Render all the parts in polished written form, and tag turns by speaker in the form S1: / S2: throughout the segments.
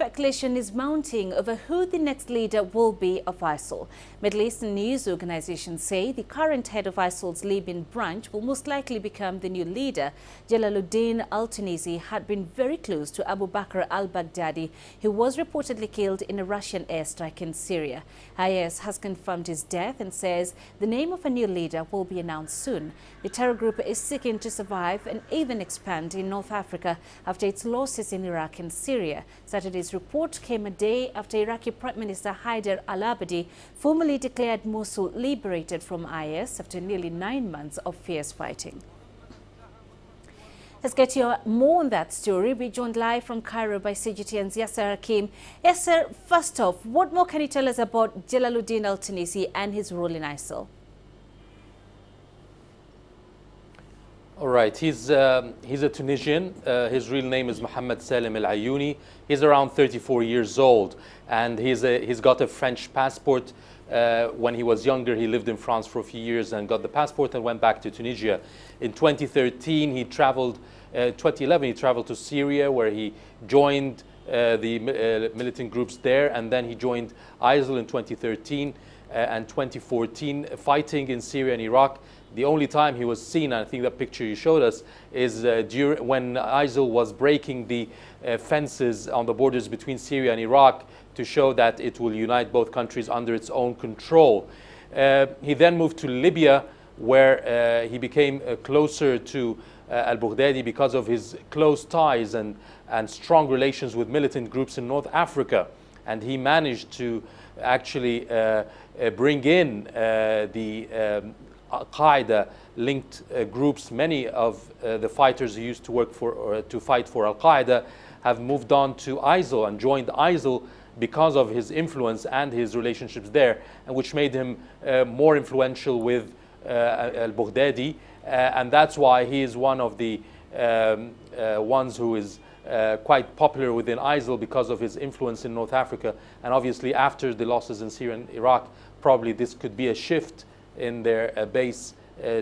S1: speculation is mounting over who the next leader will be of ISIL. Middle Eastern news organizations say the current head of ISIL's Libyan branch will most likely become the new leader. Jalaluddin al-Tunisi had been very close to Abu Bakr al-Baghdadi, who was reportedly killed in a Russian airstrike in Syria. IS has confirmed his death and says the name of a new leader will be announced soon. The terror group is seeking to survive and even expand in North Africa after its losses in Iraq and Syria. Saturday's report came a day after Iraqi Prime Minister Haider al-Abadi formally declared Mosul liberated from IS after nearly 9 months of fierce fighting. Let's get you more on that story. We're joined live from Cairo by CGTN's Yasser Hakim. Yasser, first off, what more can you tell us about Jalaluddin al-Tunisi and his role in ISIL?
S2: All right, he's a Tunisian. His real name is Mohammed Salim al-Ayouni. He's around 34 years old, and he's got a French passport. When he was younger, he lived in France for a few years and got the passport and went back to Tunisia. In 2013, he traveled. 2011, he traveled to Syria, where he joined the militant groups there, and then he joined ISIL in 2013 and 2014, fighting in Syria and Iraq. The only time he was seen, and I think that picture you showed us, is when ISIL was breaking the fences on the borders between Syria and Iraq to show that it will unite both countries under its own control. He then moved to Libya, where he became closer to al-Baghdadi because of his close ties and strong relations with militant groups in North Africa. And he managed to actually bring in the al-Qaeda linked groups. Many of the fighters who used to work for or to fight for al-Qaeda have moved on to ISIL and joined ISIL because of his influence and his relationships there, and which made him more influential with al-Baghdadi, and that's why he is one of the ones who is quite popular within ISIL because of his influence in North Africa. And obviously after the losses in Syria and Iraq, probably this could be a shift in their base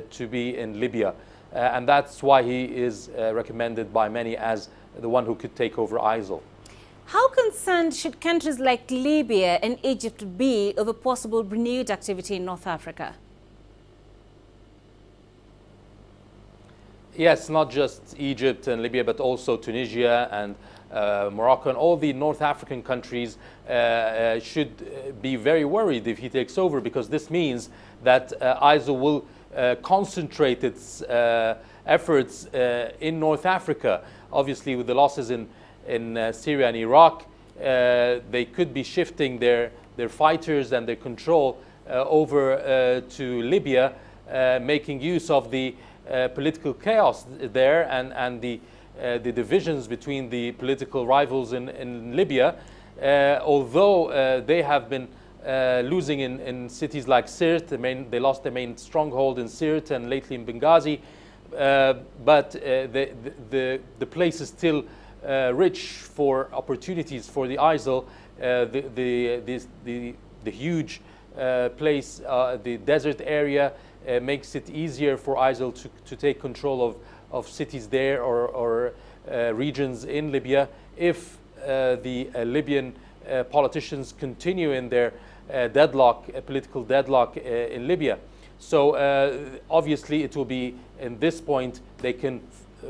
S2: to be in Libya. And that's why he is recommended by many as the one who could take over ISIL.
S1: How concerned should countries like Libya and Egypt be over possible renewed activity in North Africa?
S2: Yes, not just Egypt and Libya, but also Tunisia and Morocco and all the North African countries should be very worried if he takes over, because this means that ISIL will concentrate its efforts in North Africa. Obviously, with the losses in Syria and Iraq, they could be shifting their fighters and their control over to Libya, making use of the political chaos there and the divisions between the political rivals in Libya. Although they have been losing in cities like Sirte, they lost their main stronghold in Sirte and lately in Benghazi, but the place is still rich for opportunities for the ISIL. The huge place, the desert area, makes it easier for ISIL to take control of cities there or regions in Libya if the Libyan politicians continue in their political deadlock in Libya. So obviously it will be, in this point, they can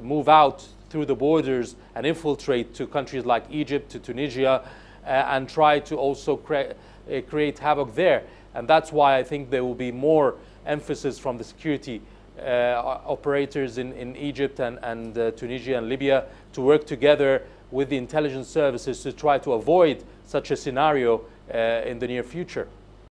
S2: move out through the borders and infiltrate to countries like Egypt, to Tunisia, and try to also create havoc there. And that's why I think there will be more emphasis from the security operators in Egypt and Tunisia and Libya to work together with the intelligence services to try to avoid such a scenario in the near future.